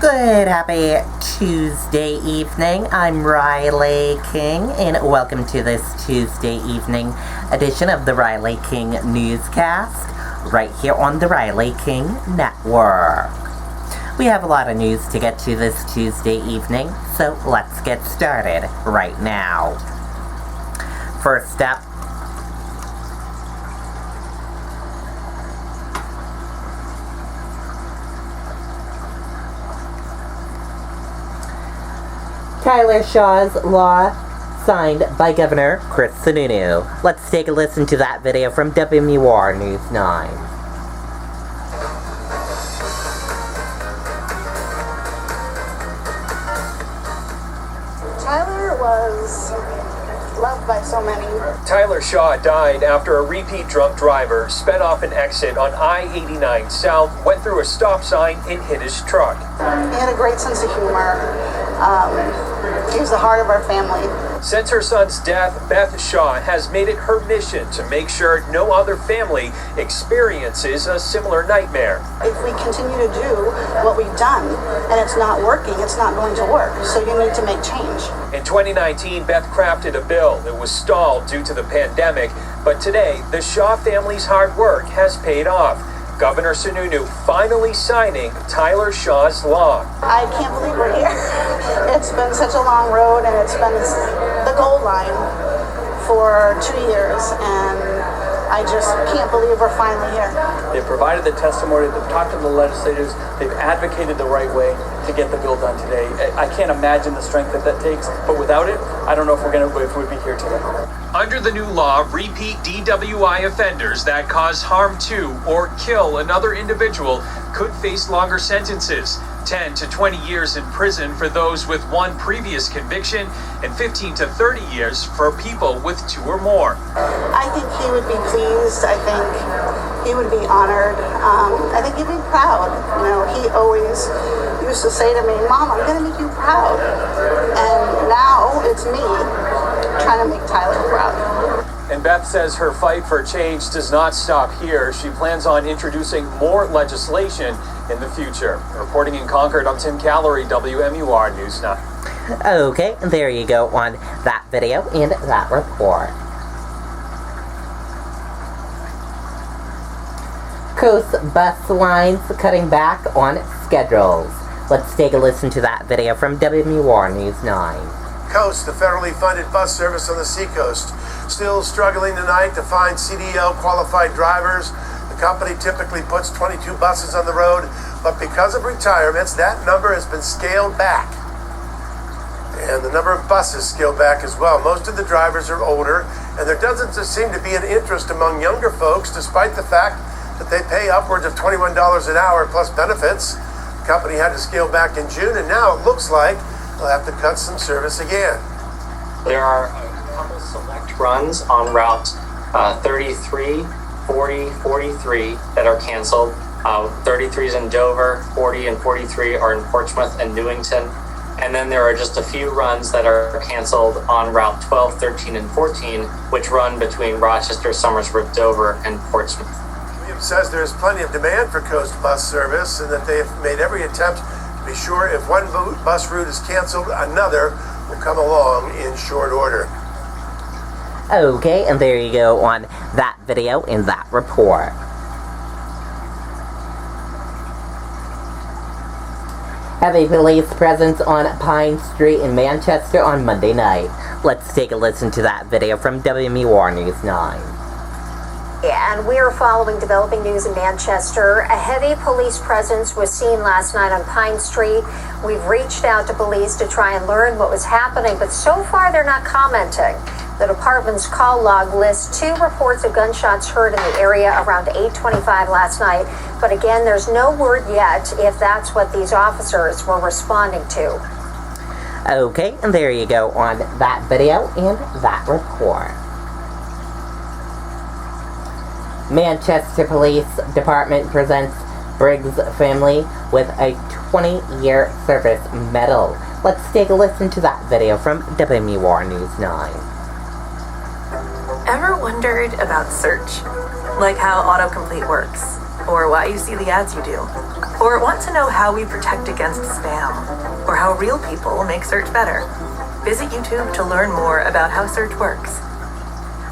Good, happy Tuesday evening. I'm Riley King, and welcome to this Tuesday evening edition of the Riley King Newscast, right here on the Riley King Network. We have a lot of news to get to this Tuesday evening, so let's get started right now. First up, Tyler Shaw's law signed by Governor Chris Sununu. Let's take a listen to that video from WMUR News 9. Tyler was loved by so many. Tyler Shaw died after a repeat drunk driver sped off an exit on I-89 South, went through a stop sign, and hit his truck. He had a great sense of humor. He was the heart of our family. Since her son's death, Beth Shaw has made it her mission to make sure no other family experiences a similar nightmare. If we continue to do what we've done and it's not working, it's not going to work. So you need to make change. In 2019, Beth crafted a bill that was stalled due to the pandemic, but today, the Shaw family's hard work has paid off. Governor Sununu finally signing Tyler Shaw's law. I can't believe we're here. It's been such a long road, and it's been the goal line for 2 years, and I just can't believe we're finally here. They've provided the testimony, they've talked to the legislators, they've advocated the right way to get the bill done today. I can't imagine the strength that takes, but without it, I don't know if we'd be here today. Under the new law, repeat DWI offenders that cause harm to or kill another individual could face longer sentences, 10 to 20 years in prison for those with one previous conviction and 15 to 30 years for people with 2 or more. I think he would be pleased. I think he would be honored. I think he'd be proud. You know, he always used to say to me, "Mom, I'm going to make you proud." And now it's me trying to make Tyler proud. And Beth says her fight for change does not stop here. She plans on introducing more legislation in the future. Reporting in Concord, I'm Tim Callery, WMUR News 9. Okay, there you go on that video and that report. Coast bus lines cutting back on schedules. Let's take a listen to that video from WMUR News 9. Coast, the federally funded bus service on the seacoast, still struggling tonight to find CDL qualified drivers. The company typically puts 22 buses on the road, but because of retirements, that number has been scaled back. And the number of buses scaled back as well. Most of the drivers are older, and there doesn't seem to be an interest among younger folks, despite the fact that they pay upwards of $21 an hour plus benefits. The company had to scale back in June, and now it looks like they'll have to cut some service again. There are a couple select runs on Route 33, 40, 43 that are canceled. 33 is in Dover, 40 and 43 are in Portsmouth and Newington. And then there are just a few runs that are canceled on Route 12, 13, and 14, which run between Rochester, Somersworth, Dover, and Portsmouth. Williams says there's plenty of demand for coast bus service and that they've made every attempt to be sure if one bus route is canceled, another will come along in short order. Okay, and there you go on that video and that report. Heavy police presence on Pine Street in Manchester on Monday night. Let's take a listen to that video from WMUR News 9. And we are following developing news in Manchester. A heavy police presence was seen last night on Pine Street. We've reached out to police to try and learn what was happening, but so far they're not commenting. The department's call log lists 2 reports of gunshots heard in the area around 8:25 last night. But again, there's no word yet if that's what these officers were responding to. Okay, and there you go on that video and that report. Manchester Police Department presents Briggs family with a 20-year service medal. Let's take a listen to that video from WMUR News 9. Ever wondered about search? Like how autocomplete works? or why you see the ads you do, or want to know how we protect against spam, or how real people make search better. Visit YouTube to learn more about how search works.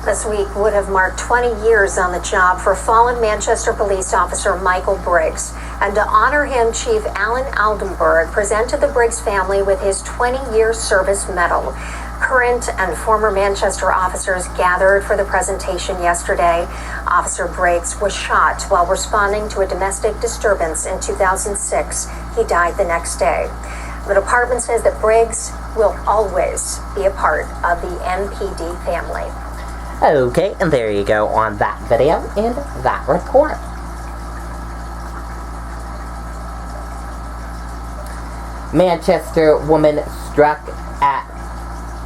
This week would have marked 20 years on the job for fallen Manchester police officer Michael Briggs. And to honor him, Chief Alan Aldenberg presented the Briggs family with his 20-year service medal. Current and former Manchester officers gathered for the presentation yesterday. Officer Briggs was shot while responding to a domestic disturbance in 2006. He died the next day. The department says that Briggs will always be a part of the MPD family. Okay, and there you go on that video and that report. Manchester woman struck at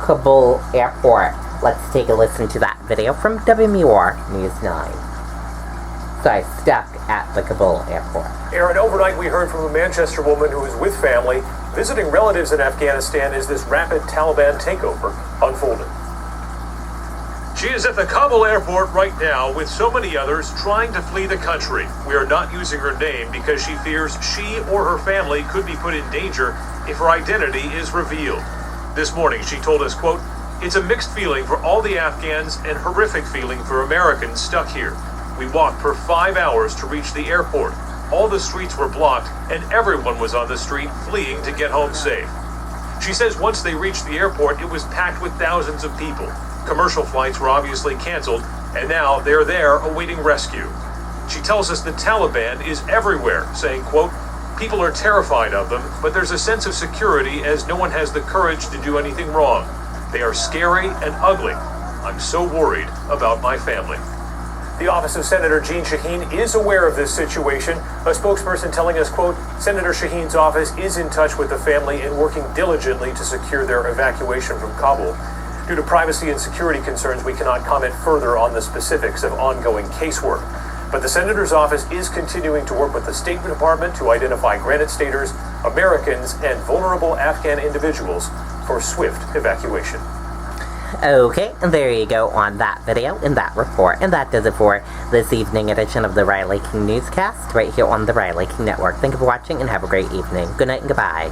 Kabul airport. Let's take a listen to that video from WMUR News 9. Sorry, stuck at the Kabul airport. Aaron, overnight we heard from a Manchester woman who was with family visiting relatives in Afghanistan as this rapid Taliban takeover unfolded. She is at the Kabul airport right now with so many others trying to flee the country. We are not using her name because she fears she or her family could be put in danger if her identity is revealed. This morning she told us, quote, "It's a mixed feeling for all the Afghans and horrific feeling for Americans stuck here. We walked for 5 hours to reach the airport. All the streets were blocked and everyone was on the street fleeing to get home safe." She says once they reached the airport, it was packed with thousands of people. Commercial flights were obviously canceled, and now they're there awaiting rescue. She tells us the Taliban is everywhere, saying, quote, "People are terrified of them, but there's a sense of security as no one has the courage to do anything wrong. They are scary and ugly. I'm so worried about my family." The office of Senator Jeanne Shaheen is aware of this situation. A spokesperson telling us, quote, "Senator Shaheen's office is in touch with the family and working diligently to secure their evacuation from Kabul. Due to privacy and security concerns, we cannot comment further on the specifics of ongoing casework. But the senator's office is continuing to work with the State Department to identify Granite Staters, Americans, and vulnerable Afghan individuals for swift evacuation. Okay, and there you go on that video and that report. And that does it for this evening edition of the Riley King Newscast right here on the Riley King Network. Thank you for watching and have a great evening. Good night and goodbye.